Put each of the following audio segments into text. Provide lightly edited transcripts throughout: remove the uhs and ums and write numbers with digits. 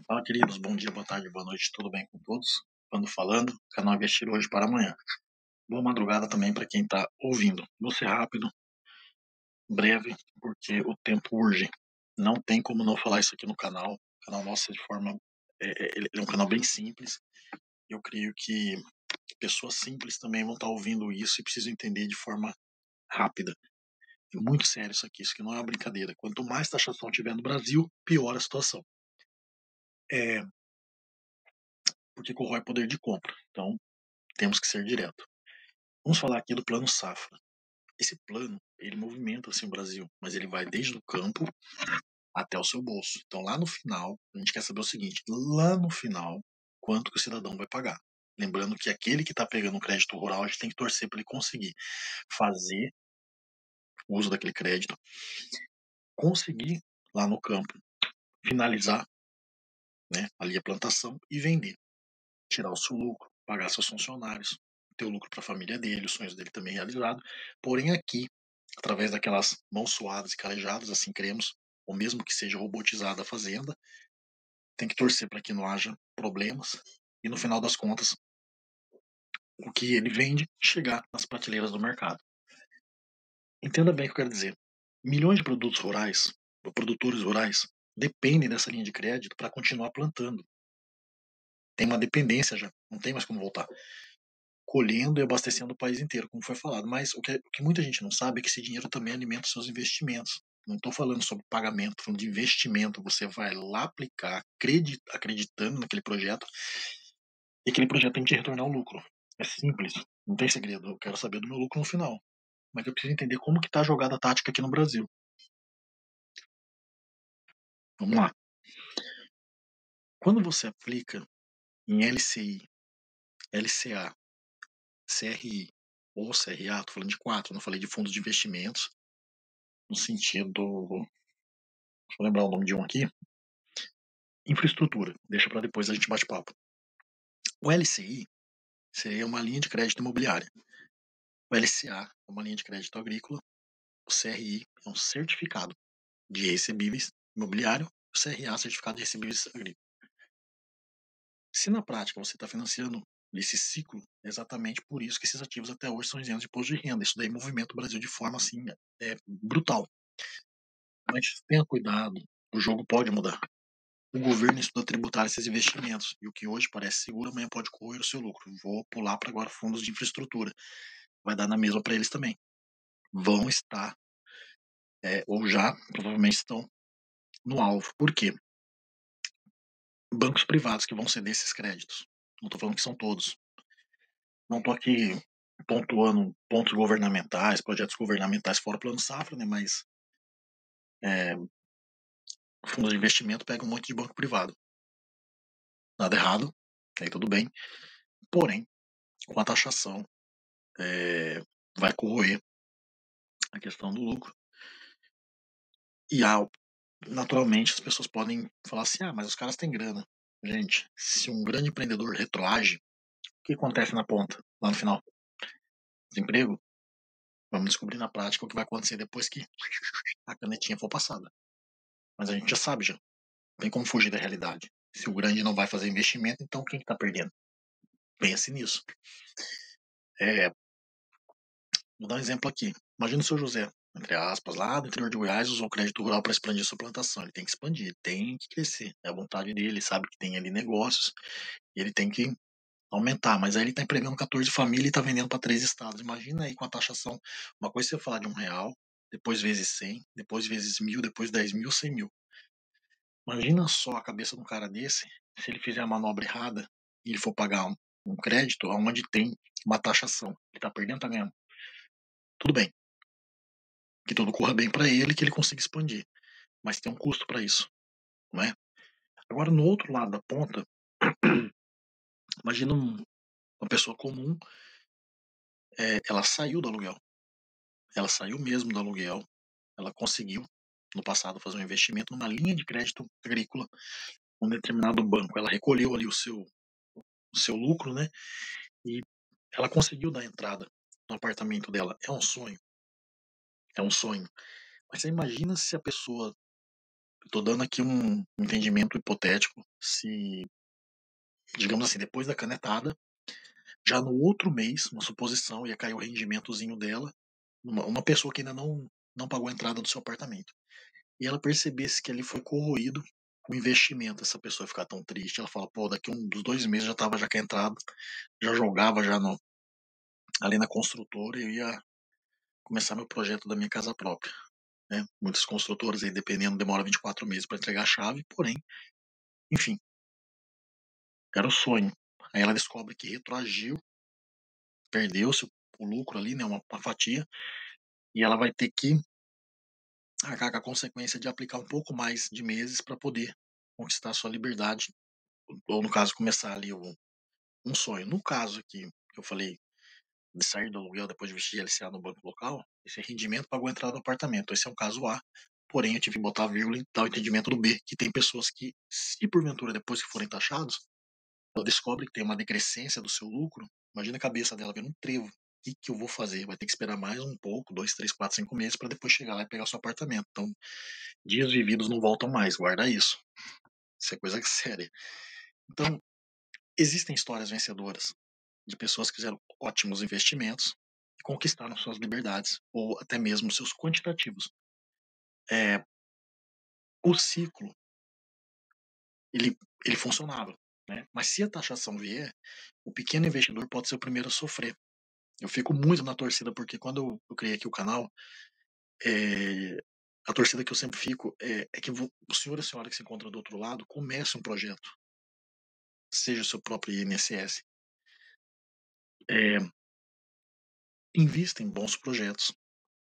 Fala, queridos. Bom dia, boa tarde, boa noite. Tudo bem com todos? Quando falando, canal Investir hoje para amanhã. Boa madrugada também para quem está ouvindo. Vou ser rápido, breve, porque o tempo urge. Não tem como não falar isso aqui no canal. O canal nosso de forma. Ele é um canal bem simples. Eu creio que pessoas simples também vão estar ouvindo isso e precisam entender de forma rápida. É muito sério isso aqui. Isso aqui não é uma brincadeira. Quanto mais taxação tiver no Brasil, pior a situação. Porque corrói poder de compra. Então, temos que ser direto. Vamos falar aqui do Plano Safra. Esse plano, ele movimenta assim o Brasil, mas ele vai desde o campo até o seu bolso. Então, lá no final, a gente quer saber o seguinte: lá no final, quanto que o cidadão vai pagar? Lembrando que aquele que está pegando um crédito rural, a gente tem que torcer para ele conseguir fazer o uso daquele crédito, conseguir lá no campo finalizar, né, ali a plantação e vender, tirar o seu lucro, pagar seus funcionários, ter o lucro para a família dele, os sonhos dele também realizados. Porém, aqui, através daquelas mãos suadas e calejadas, assim cremos, ou mesmo que seja robotizada a fazenda, tem que torcer para que não haja problemas e, no final das contas, o que ele vende chegar nas prateleiras do mercado. Entenda bem o que eu quero dizer. Milhões de produtos rurais, ou produtores rurais, dependem dessa linha de crédito para continuar plantando. Tem uma dependência já, não tem mais como voltar. Colhendo e abastecendo o país inteiro, como foi falado. Mas o que muita gente não sabe é que esse dinheiro também alimenta os seus investimentos. Não estou falando sobre pagamento, estou falando de investimento. Você vai lá aplicar, acreditando naquele projeto, e aquele projeto tem que te retornar um lucro. É simples, não tem segredo. Eu quero saber do meu lucro no final. Mas eu preciso entender como que está a jogada tática aqui no Brasil. Vamos lá. Quando você aplica em LCI, LCA, CRI ou CRA, estou falando de quatro, não falei de fundos de investimentos, no sentido. Deixa eu lembrar o nome de um aqui. Infraestrutura. Deixa para depois a gente bate papo. O LCI seria uma linha de crédito imobiliária. O LCA é uma linha de crédito agrícola. O CRI é um certificado de recebíveis imobiliário. O CRA, certificado de recebíveis agrícolas. Se na prática você está financiando esse ciclo, é exatamente por isso que esses ativos até hoje são isentos de imposto de renda. Isso daí movimenta o Brasil de forma assim brutal. Mas tenha cuidado, o jogo pode mudar. O governo estuda tributar esses investimentos, e o que hoje parece seguro, amanhã pode corroer o seu lucro. Vou pular para agora fundos de infraestrutura. Vai dar na mesma para eles também. Vão estar, ou já, provavelmente estão no alvo. Por quê? Bancos privados que vão ceder esses créditos. Não estou falando que são todos. Não estou aqui pontuando pontos governamentais, projetos governamentais fora o Plano Safra, né? Mas fundos de investimento pegam um monte de banco privado. Nada errado, aí tudo bem. Porém, com a taxação, vai corroer a questão do lucro. E naturalmente as pessoas podem falar assim: ah, mas os caras têm grana. Gente, se um grande empreendedor retroage, o que acontece na ponta, lá no final? Desemprego? Vamos descobrir na prática o que vai acontecer depois que a canetinha for passada. Mas a gente já sabe, já. Não tem como fugir da realidade. Se o grande não vai fazer investimento, então quem que tá perdendo? Pense nisso. Vou dar um exemplo aqui. Imagina o seu José, entre aspas, lá do interior de Goiás, usou o crédito rural para expandir sua plantação. Ele tem que expandir, ele tem que crescer. É a vontade dele, ele sabe que tem ali negócios, e ele tem que aumentar. Mas aí ele está empreendendo 14 famílias e está vendendo para 3 estados. Imagina aí com a taxação. Uma coisa é você falar de R$ 1, depois vezes 100, depois vezes 1.000, depois 10.000, 100.000. Imagina só a cabeça de um cara desse, se ele fizer a manobra errada e ele for pagar um crédito onde tem uma taxação. Ele está perdendo, está ganhando. Tudo bem. Que tudo corra bem para ele, que ele consiga expandir. Mas tem um custo para isso, não é? Agora, no outro lado da ponta, imagina uma pessoa comum, ela saiu do aluguel. Ela saiu mesmo do aluguel. Ela conseguiu, no passado, fazer um investimento numa linha de crédito agrícola, um determinado banco. Ela recolheu ali o seu lucro, né? E ela conseguiu dar entrada no apartamento dela. É um sonho. É um sonho. Mas você imagina se a pessoa. Estou dando aqui um entendimento hipotético. se, digamos assim, depois da canetada, já no outro mês, uma suposição, ia cair o rendimentozinho dela, uma pessoa que ainda não pagou a entrada do seu apartamento. E ela percebesse que ali foi corroído o investimento, essa pessoa ficar tão triste. Ela fala, pô, daqui uns 2 meses já tava já com a entrada, já jogava já ali na construtora e eu ia começar meu projeto da minha casa própria. Né? Muitas construtoras aí, dependendo, demora 24 meses para entregar a chave, porém, enfim, era o sonho. Aí ela descobre que retroagiu, perdeu-se o lucro ali, né, uma fatia, e ela vai ter que arcar com a consequência de aplicar um pouco mais de meses para poder conquistar a sua liberdade, ou no caso, começar ali um sonho. No caso aqui, que eu falei de sair do aluguel depois de vestir LCA no banco local, esse rendimento pagou a entrada do apartamento. Esse é um caso A, porém eu tive que botar a vírgula e dar o entendimento do B, que tem pessoas que, se porventura depois que forem taxados, ela descobre que tem uma decrescência do seu lucro, imagina a cabeça dela vendo um trevo. O que eu vou fazer? Vai ter que esperar mais um pouco, 2, 3, 4, 5 meses, para depois chegar lá e pegar seu apartamento. Então, dias vividos não voltam mais, guarda isso. Isso é coisa séria. Então, existem histórias vencedoras de pessoas que fizeram ótimos investimentos e conquistaram suas liberdades, ou até mesmo seus quantitativos. O ciclo, ele funcionava, né? Mas se a taxação vier, o pequeno investidor pode ser o primeiro a sofrer. Eu fico muito na torcida, porque quando eu criei aqui o canal, é, a torcida que eu sempre fico é que o senhor e a senhora que se encontram do outro lado comece um projeto, seja o seu próprio INSS, é, invista em bons projetos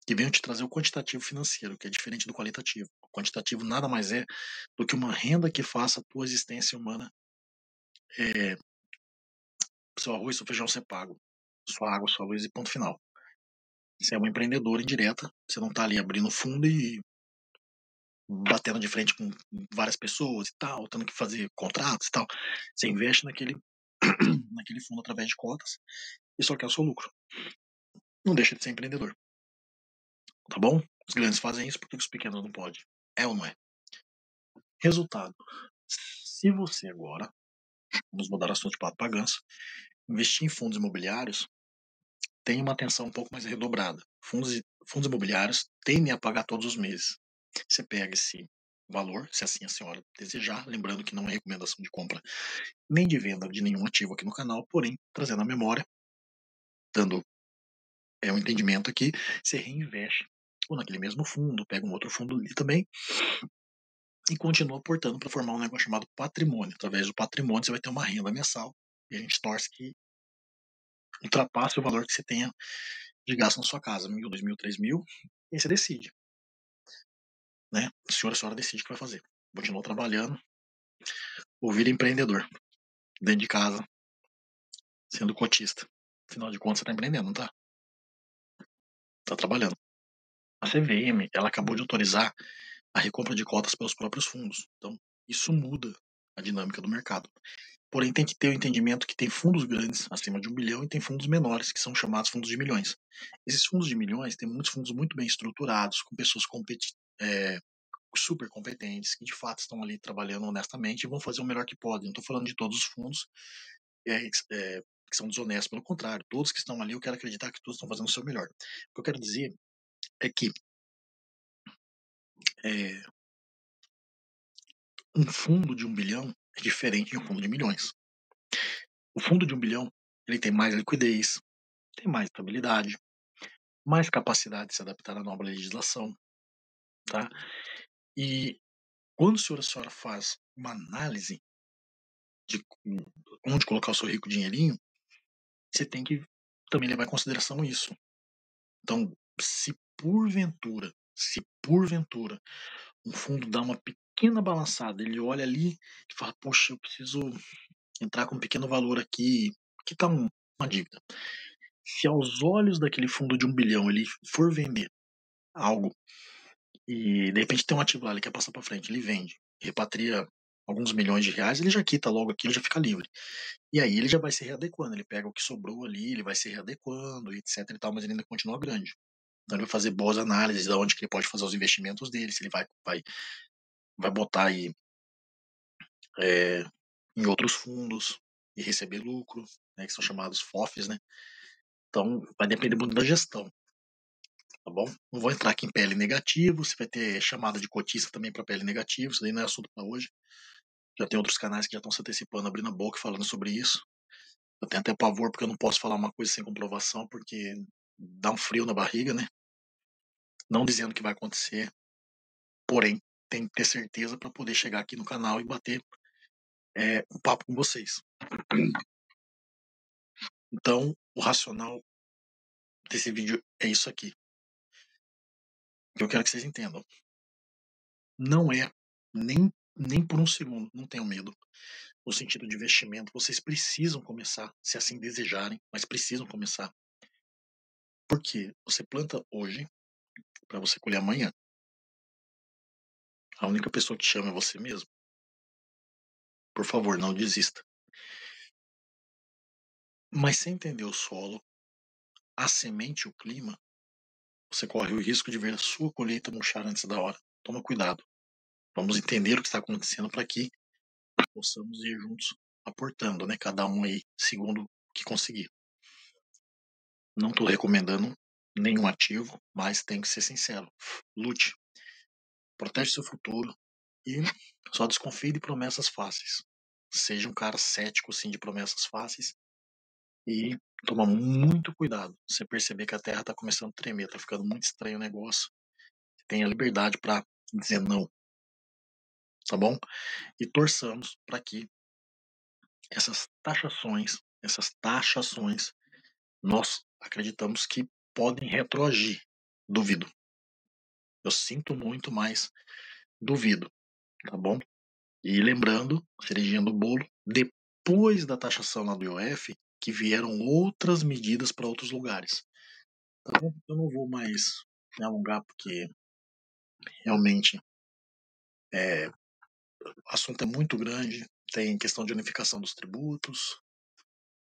que venham te trazer o quantitativo financeiro, que é diferente do qualitativo. O quantitativo nada mais é do que uma renda que faça a tua existência humana, é, seu arroz, seu feijão ser pago, sua água, sua luz e ponto final. Você é uma empreendedora indireta, você não está ali abrindo fundo e batendo de frente com várias pessoas e tal, tendo que fazer contratos e tal. Você investe naquele fundo através de cotas e só quer o seu lucro. Não deixa de ser empreendedor, tá bom? Os grandes fazem isso, porque os pequenos não podem. É ou não é? Resultado. Se você agora, vamos mudar o assunto de pato para ganso, investir em fundos imobiliários, tem uma atenção um pouco mais redobrada. Fundos imobiliários tendem a pagar todos os meses. Você pega esse valor, se assim a senhora desejar, lembrando que não é recomendação de compra nem de venda de nenhum ativo aqui no canal, porém, trazendo a memória, dando um entendimento aqui, você reinveste ou naquele mesmo fundo, pega um outro fundo ali também e continua aportando para formar um negócio chamado patrimônio. Através do patrimônio você vai ter uma renda mensal e a gente torce que ultrapasse o valor que você tenha de gasto na sua casa, 1.000, 2.000, 3.000, e aí você decide, né? O senhor e a senhora decide o que vai fazer. Continua trabalhando ou vira empreendedor dentro de casa, sendo cotista. Afinal de contas, você está empreendendo, não está? Está trabalhando. A CVM, ela acabou de autorizar a recompra de cotas pelos próprios fundos. Então, isso muda a dinâmica do mercado. Porém, tem que ter o entendimento que tem fundos grandes, acima de 1 bilhão, e tem fundos menores, que são chamados fundos de milhões. Esses fundos de milhões têm muitos fundos muito bem estruturados, com pessoas super competentes, que de fato estão ali trabalhando honestamente e vão fazer o melhor que podem. Não estou falando de todos os fundos que são desonestos, pelo contrário, todos que estão ali, eu quero acreditar que todos estão fazendo o seu melhor. O que eu quero dizer é que é, um fundo de 1 bilhão é diferente de um fundo de milhões. O fundo de 1 bilhão ele tem mais liquidez, tem mais estabilidade, mais capacidade de se adaptar à nova legislação, tá? E quando o senhor e a senhora faz uma análise de onde colocar o seu rico dinheirinho, você tem que também levar em consideração isso. Então, se porventura um fundo dá uma pequena balançada, ele olha ali e fala, poxa, eu preciso entrar com um pequeno valor aqui, que está uma dívida. Se aos olhos daquele fundo de 1 bilhão ele for vender algo e de repente tem um ativo lá, ele quer passar para frente, ele vende, repatria alguns milhões de reais, ele já quita logo aquilo, já fica livre. E aí ele já vai se readequando, ele pega o que sobrou ali, ele vai se readequando, etc e tal, mas ele ainda continua grande. Então ele vai fazer boas análises de onde que ele pode fazer os investimentos dele, se ele vai botar aí em outros fundos e receber lucro, né, que são chamados FOFs, né? Então, vai depender muito da gestão, tá bom? Não vou entrar aqui em PL negativo, você vai ter chamada de cotista também para PL negativo, isso daí não é assunto para hoje. Já tem outros canais que já estão se antecipando, abrindo a boca, falando sobre isso. Eu tenho até pavor porque eu não posso falar uma coisa sem comprovação, porque dá um frio na barriga, né? Não dizendo que vai acontecer, porém, tem que ter certeza para poder chegar aqui no canal e bater um papo com vocês. Então, o racional desse vídeo é isso aqui. Que eu quero que vocês entendam. Não é nem por um segundo, não tenham medo. No sentido de investimento, vocês precisam começar, se assim desejarem, mas precisam começar. Porque você planta hoje para você colher amanhã. A única pessoa que chama é você mesmo. Por favor, não desista. Mas sem entender o solo, a semente e o clima, você corre o risco de ver a sua colheita murchar antes da hora. Toma cuidado. Vamos entender o que está acontecendo para que possamos ir juntos aportando, né? Cada um aí, segundo o que conseguir. Não estou recomendando nenhum ativo, mas tem que ser sincero. Lute. Protege seu futuro e só desconfie de promessas fáceis. Seja um cara cético, sim, de promessas fáceis e toma muito cuidado. Você perceber que a Terra está começando a tremer, está ficando muito estranho o negócio. Tenha liberdade para dizer não, tá bom? E torçamos para que essas taxações, nós acreditamos que podem retroagir. Duvido. Eu sinto muito, mas duvido, tá bom? E lembrando, cerejinha do bolo, depois da taxação lá do IOF, que vieram outras medidas para outros lugares. Então, eu não vou mais me alongar, porque realmente o assunto é muito grande. Tem questão de unificação dos tributos,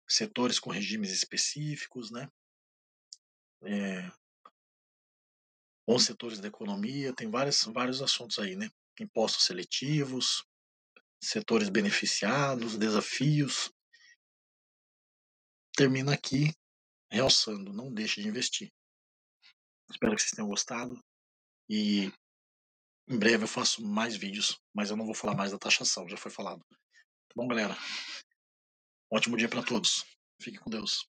setores com regimes específicos, né? Bons setores da economia, tem vários assuntos aí, né? Impostos seletivos, setores beneficiados, desafios. Termina aqui realçando, não deixe de investir. Espero que vocês tenham gostado e em breve eu faço mais vídeos, mas eu não vou falar mais da taxação, já foi falado. Tá bom, galera? Ótimo dia para todos. Fique com Deus.